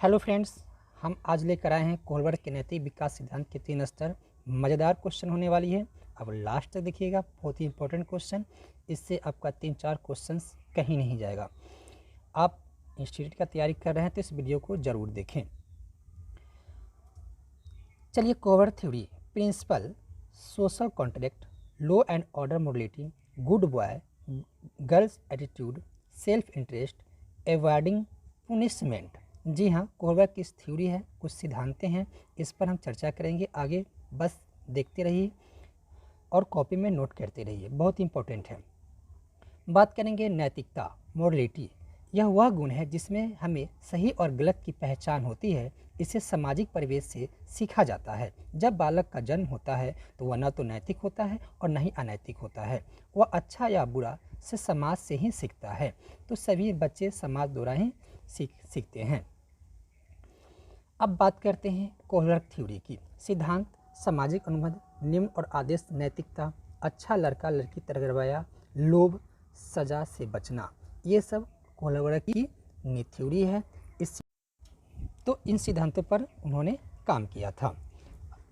Hello friends, हम आज लेकर आए हैं कोहलबर्ग के नैतिक विकास सिद्धांत के 3 स्तर। मज़ेदार क्वेश्चन होने वाली है। अब लास्ट तक देखिएगा, बहुत ही इंपॉर्टेंट क्वेश्चन। इससे आपका 3-4 क्वेश्चंस कहीं नहीं जाएगा। आप इंस्टीट्यूट का तैयारी कर रहे हैं तो इस वीडियो को ज़रूर देखें। चलिए, Kohlberg theory, principle, social contract, law and order, morality, good boy, girls attitude, self interest, avoiding punishment. जी हाँ, कोहलबर्ग की थ्योरी है, कुछ सिद्धांतें हैं, इस पर हम चर्चा करेंगे आगे। बस देखते रहिए और कॉपी में नोट करते रहिए, बहुत इंपॉर्टेंट है। बात करेंगे नैतिकता, मोरलिटी। यह वह गुण है जिसमें हमें सही और गलत की पहचान होती है। इसे सामाजिक परिवेश से सीखा जाता है। जब बालक का जन्म होता है तो वह न तो नैतिक होता है और न ही अनैतिक होता है। वह अच्छा या बुरा से समाज से ही सीखता है। तो सभी बच्चे समाज द्वारा ही सीखते हैं। अब बात करते हैं कोहलबर्ग थ्योरी की। सिद्धांत, सामाजिक अनुबंध, निम्न और आदेश, नैतिकता, अच्छा लड़का लड़की तरह रवैया, लोभ, सजा से बचना, ये सब कोहलबर्ग की थ्योरी है। इन सिद्धांतों पर उन्होंने काम किया था।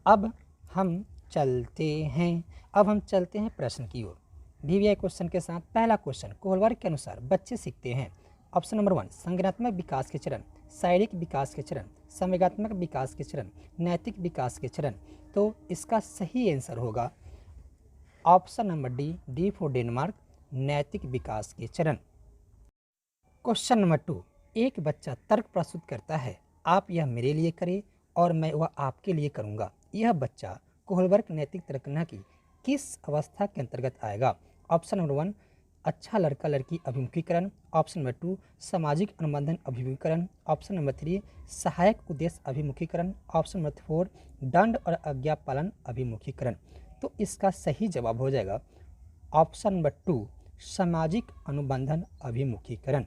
अब हम चलते हैं प्रश्न की ओर। VVI क्वेश्चन के साथ पहला क्वेश्चन, कोहलबर्ग के अनुसार बच्चे सीखते हैं। ऑप्शन नंबर 1, संज्ञानात्मक विकास के चरण, शारीरिक विकास के चरण, संवेगात्मक विकास के चरण, नैतिक विकास के चरण। तो इसका सही आंसर होगा option number D for Denmark, नैतिक विकास के चरण। क्वेश्चन नंबर 2, एक बच्चा तर्क प्रस्तुत करता है, आप यह मेरे लिए करें और मैं वह आपके लिए करूंगा। यह बच्चा कोहलबर्ग नैतिक तर्कना की किस अवस्था के अंतर्गत आएगा? ऑप्शन नंबर 1, अच्छा लड़का लड़की अभिमुखीकरण। ऑप्शन नंबर 2, सामाजिक अनुबंधन अभिमुखीकरण। ऑप्शन नंबर 3, सहायक उद्देश्य अभिमुखीकरण। ऑप्शन नंबर 4, दंड और आज्ञा पालन अभिमुखीकरण। तो इसका सही जवाब हो जाएगा ऑप्शन नंबर 2, सामाजिक अनुबंधन अभिमुखीकरण।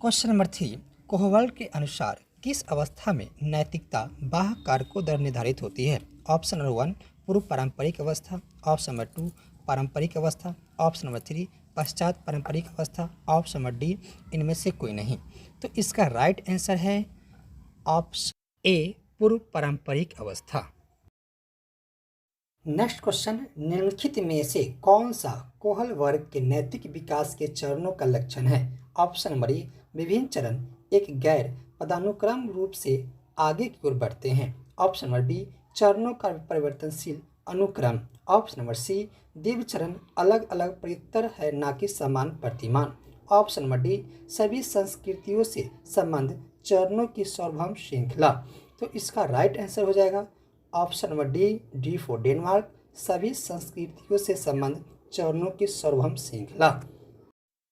क्वेश्चन नंबर 3, कोहलबर्ग के अनुसार किस अवस्था में नैतिकता बाह्य कारकों द्वारा निर्धारित होती है? ऑप्शन नंबर 1, पूर्व पारंपरिक अवस्था। ऑप्शन नंबर 2, पारंपरिक अवस्था। ऑप्शन नंबर 3, पश्चात पारंपरिक अवस्था। ऑप्शन नंबर डी, इनमें से कोई नहीं। तो इसका राइट आंसर है ऑप्शन ए, पूर्व पारंपरिक अवस्था। नेक्स्ट क्वेश्चन, निम्नलिखित में से कौन सा कोहलबर्ग के नैतिक विकास के चरणों का लक्षण है? ऑप्शन नंबर ए, विभिन्न चरण एक गैर पदानुक्रम रूप से आगे की ओर बढ़ते हैं। ऑप्शन नंबर बी, चरणों का परिवर्तनशील अनुक्रम। ऑप्शन नंबर सी, दिव्य चरण अलग अलग प्रत्युत्तर है ना कि समान प्रतिमान। ऑप्शन नंबर डी, सभी संस्कृतियों से संबंध चरणों की सार्वभौम श्रृंखला। तो इसका राइट आंसर हो जाएगा option number D for Denmark, सभी संस्कृतियों से संबंध चरणों की सार्वभौम श्रृंखला।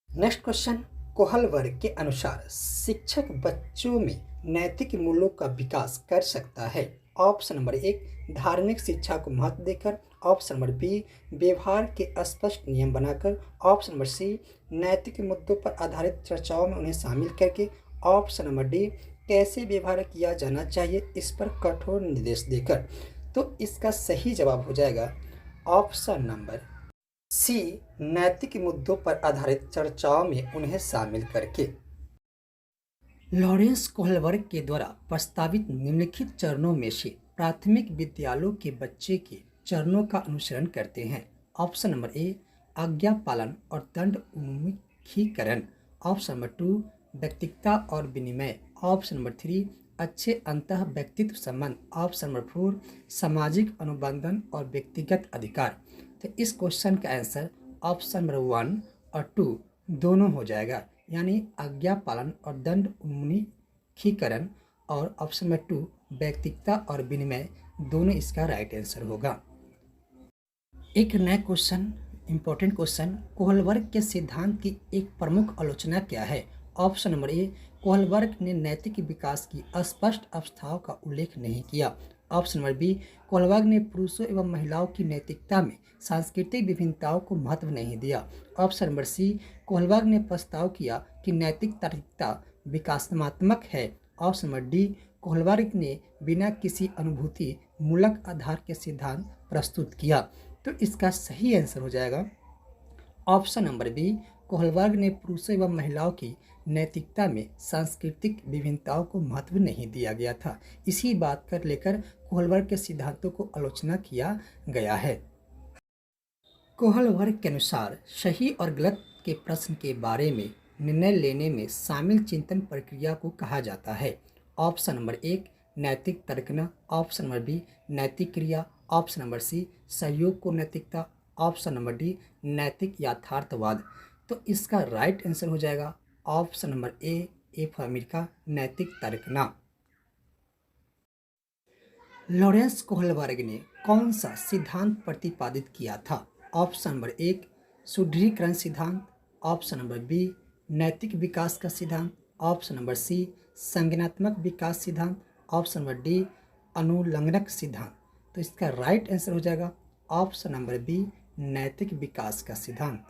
नेक्स्ट क्वेश्चन, कोहलबर्ग के अनुसार शिक्षक बच्चों में नैतिक मूल्यों का विकास कर सकता है। ऑप्शन नंबर 1, धार्मिक शिक्षा को महत्व देकर। ऑप्शन नंबर बी, व्यवहार के स्पष्ट नियम बनाकर। ऑप्शन नंबर सी, नैतिक मुद्दों पर आधारित चर्चाओं में उन्हें शामिल करके। ऑप्शन नंबर डी, कैसे व्यवहार किया जाना चाहिए इस पर कठोर निर्देश देकर। तो इसका सही जवाब हो जाएगा ऑप्शन नंबर सी, नैतिक मुद्दों पर आधारित चर्चाओं में उन्हें शामिल करके। लॉरेंस कोहलबर्ग के द्वारा प्रस्तावित निम्नलिखित चरणों में से प्राथमिक विद्यालयों के बच्चे के चरणों का अनुसरण करते हैं। ऑप्शन नंबर ए, आज्ञा पालन और दंड उन्मुखीकरण। ऑप्शन नंबर 2, व्यक्तिगता और विनिमय। ऑप्शन नंबर 3, अच्छे अंतः व्यक्तित्व संबंध। ऑप्शन नंबर 4, सामाजिक अनुबंधन और व्यक्तिगत अधिकार। तो इस क्वेश्चन का आंसर ऑप्शन नंबर 1 और 2 दोनों हो जाएगा, यानी आज्ञा पालन और दंड उन्मुखीकरण, और ऑप्शन नंबर 2, व्यक्तिगता और विनिमय, दोनों इसका राइट आंसर होगा। एक नया क्वेश्चन, इंपॉर्टेंट क्वेश्चन, कोहलबर्ग के सिद्धांत की एक प्रमुख आलोचना क्या है? ऑप्शन नंबर ए, कोहलबर्ग ने नैतिक विकास की अस्पष्ट अवस्थाओं का उल्लेख नहीं किया। ऑप्शन नंबर बी, कोहलबर्ग ने पुरुषों एवं महिलाओं की नैतिकता में सांस्कृतिक विभिन्नताओं को महत्व नहीं दिया। ऑप्शन नंबर सी, कोहलबर्ग ने प्रस्ताव किया कि नैतिक तार्किकता विकासात्मक है। ऑप्शन नंबर डी, कोहलबर्ग ने बिना किसी अनुभूति मूलक आधार के सिद्धांत प्रस्तुत किया। तो इसका सही आंसर हो जाएगा ऑप्शन नंबर बी, कोहलबर्ग ने पुरुषों एवं महिलाओं की नैतिकता में सांस्कृतिक विभिन्नताओं को महत्व नहीं दिया गया था। इसी बात कर लेकर कोहलबर्ग के सिद्धांतों को आलोचना किया गया है। कोहलबर्ग के अनुसार सही और गलत के प्रश्न के बारे में निर्णय लेने में शामिल चिंतन प्रक्रिया को कहा जाता है। ऑप्शन नंबर 1 नैतिक तर्कना, ऑप्शन नंबर बी नैतिक क्रिया, ऑप्शन नंबर सी सहयोग को नैतिकता, ऑप्शन नंबर डी नैतिक यथार्थवाद। तो इसका राइट आंसर हो जाएगा option number A for America, नैतिक तर्कना। लॉरेंस कोहलबर्ग ने कौन सा सिद्धांत प्रतिपादित किया था? ऑप्शन नंबर 1 सुदृढ़ीकरण सिद्धांत, ऑप्शन नंबर बी नैतिक विकास का सिद्धांत, ऑप्शन नंबर सी संज्ञानात्मक विकास सिद्धांत, ऑप्शन नंबर डी अनुलंघनक सिद्धांत। तो इसका राइट आंसर हो जाएगा ऑप्शन नंबर बी नैतिक विकास का सिद्धांत।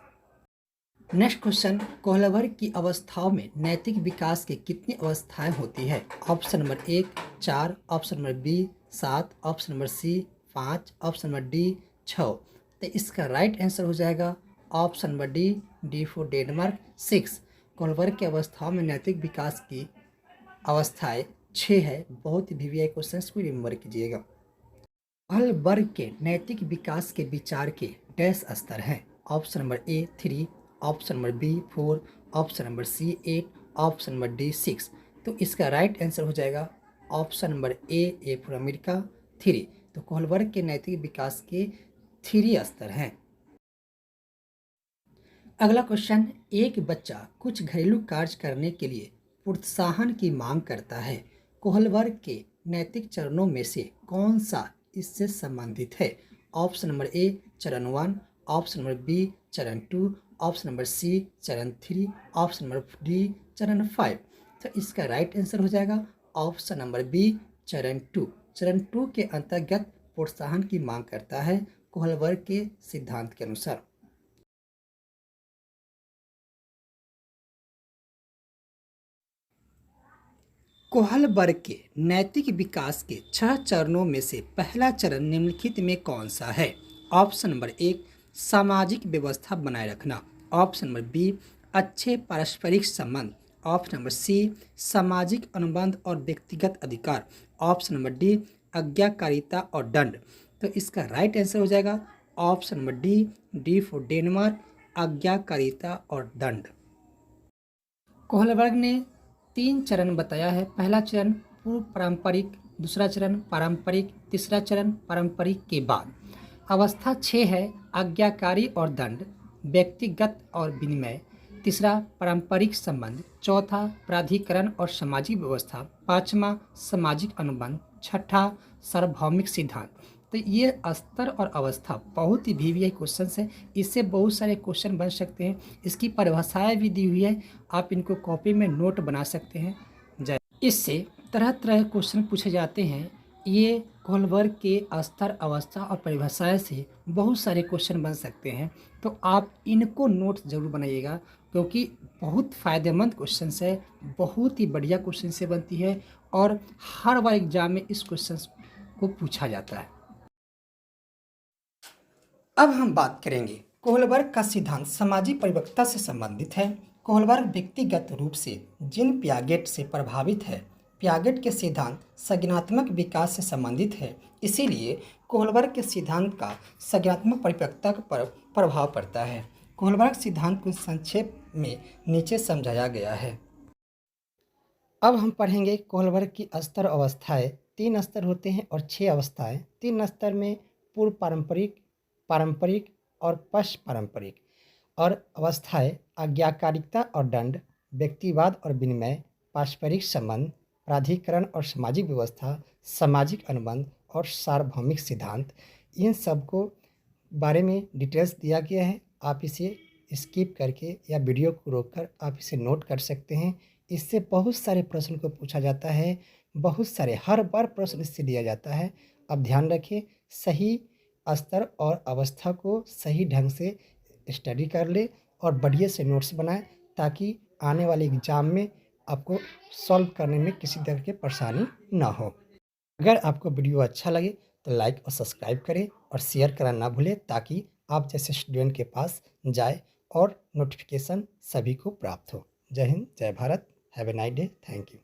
नेक्स्ट क्वेश्चन, कोहलबर्ग की अवस्थाओं में नैतिक विकास की कितनी अवस्थाएं होती है? Option number 1 4, option number B 7, option number C 5, option number D 6। तो इसका राइट आंसर हो जाएगा option number D for Denmark 6। Kohlberg की अवस्थाओं में नैतिक विकास की अवस्थाएं 6 है। बहुत ही वीवीआई क्वेश्चन को रिमेंबर कीजिएगा। कोहलबर्ग के नैतिक विकास के विचार के डैश स्तर हैं? Option number A 3, option number B 4, option number C 8, option number D 6। तो इसका राइट आंसर हो जाएगा option number A for America 3। तो कोहलबर्ग के नैतिक विकास के 3 स्तर हैं। अगला क्वेश्चन, एक बच्चा कुछ घरेलू कार्य करने के लिए प्रोत्साहन की मांग करता है। कोहलबर्ग के नैतिक चरणों में से कौन सा इससे संबंधित है? ऑप्शन नंबर ए चरण 1, ऑप्शन नंबर बी चरण 2, ऑप्शन नंबर सी चरण 3, ऑप्शन नंबर डी चरण 5। तो इसका राइट आंसर हो जाएगा ऑप्शन नंबर बी चरण 2। चरण 2 के अंतर्गत प्रोत्साहन की मांग करता है कोहलबर्ग के सिद्धांत के अनुसार। कोहलबर्ग के नैतिक विकास के 6 चरणों में से पहला चरण निम्नलिखित में कौन सा है? ऑप्शन नंबर 1 सामाजिक व्यवस्था बनाए रखना, ऑप्शन नंबर बी अच्छे पारस्परिक संबंध, ऑप्शन नंबर सी सामाजिक अनुबंध और व्यक्तिगत अधिकार, ऑप्शन नंबर डी आज्ञाकारिता और दंड। तो इसका राइट आंसर हो जाएगा option number D for Denmark, आज्ञाकारिता और दंड। कोहलबर्ग ने 3 चरण बताया है। पहला चरण पूर्व पारंपरिक, दूसरा चरण पारंपरिक, तीसरा चरण पारंपरिक के बाद। अवस्था 6 है आज्ञाकारी और दंड, व्यक्तिगत और विनिमय, तीसरा पारंपरिक संबंध, चौथा प्राधिकरण और सामाजिक व्यवस्था, पांचवा सामाजिक अनुबंध, छठा सार्वभौमिक सिद्धांत। तो ये स्तर और अवस्था बहुत ही वीवीआई क्वेश्चन है। इससे बहुत सारे क्वेश्चन बन सकते हैं। इसकी परिभाषाएं भी दी हुई है, आप इनको कॉपी में नोट बना सकते हैं। इससे तरह तरह के क्वेश्चन पूछे जाते हैं। ये कोहलबर्ग के स्तर, अवस्था और परिभाषाएं से बहुत सारे क्वेश्चन बन सकते हैं। तो आप इनको नोट जरूर बनाइएगा, क्योंकि बहुत फ़ायदेमंद क्वेश्चन है, बहुत ही बढ़िया क्वेश्चन से बनती है और हर बार एग्जाम में इस क्वेश्चन को पूछा जाता है। अब हम बात करेंगे कोहलबर्ग का सिद्धांत सामाजिक परिपक्वता से संबंधित है। कोहलबर्ग व्यक्तिगत रूप से जीन पियागेट से प्रभावित है। पियागेट के सिद्धांत संज्ञानात्मक विकास से संबंधित है, इसीलिए कोहलबर्ग के सिद्धांत का संज्ञानात्मक परिपक्वता पर प्रभाव पड़ता है। कोहलबर्ग सिद्धांत को संक्षेप में नीचे समझाया गया है। अब हम पढ़ेंगे कोहलबर्ग की स्तर अवस्थाएं। 3 स्तर होते हैं और 6 अवस्थाएं। 3 स्तर में पूर्व पारंपरिक, पारंपरिक और पश्च पारंपरिक। और अवस्थाएं आज्ञाकारिता और दंड, व्यक्तिवाद और विनिमय, पारस्परिक संबंध, प्राधिकरण और सामाजिक व्यवस्था, सामाजिक अनुबंध और सार्वभौमिक सिद्धांत। इन सब को बारे में डिटेल्स दिया गया है। आप इसे स्किप करके या वीडियो को रोककर आप इसे नोट कर सकते हैं। इससे बहुत सारे प्रश्न को पूछा जाता है, बहुत सारे, हर बार प्रश्न इससे दिया जाता है। अब ध्यान रखें, सही स्तर और अवस्था को सही ढंग से स्टडी कर ले और बढ़िया से नोट्स बनाएं, ताकि आने वाले एग्ज़ाम में आपको सॉल्व करने में किसी तरह की परेशानी ना हो। अगर आपको वीडियो अच्छा लगे तो लाइक और सब्सक्राइब करें और शेयर करना ना भूलें, ताकि आप जैसे स्टूडेंट के पास जाए और नोटिफिकेशन सभी को प्राप्त हो। जय हिंद, जय Bharat, have a nice day, thank you.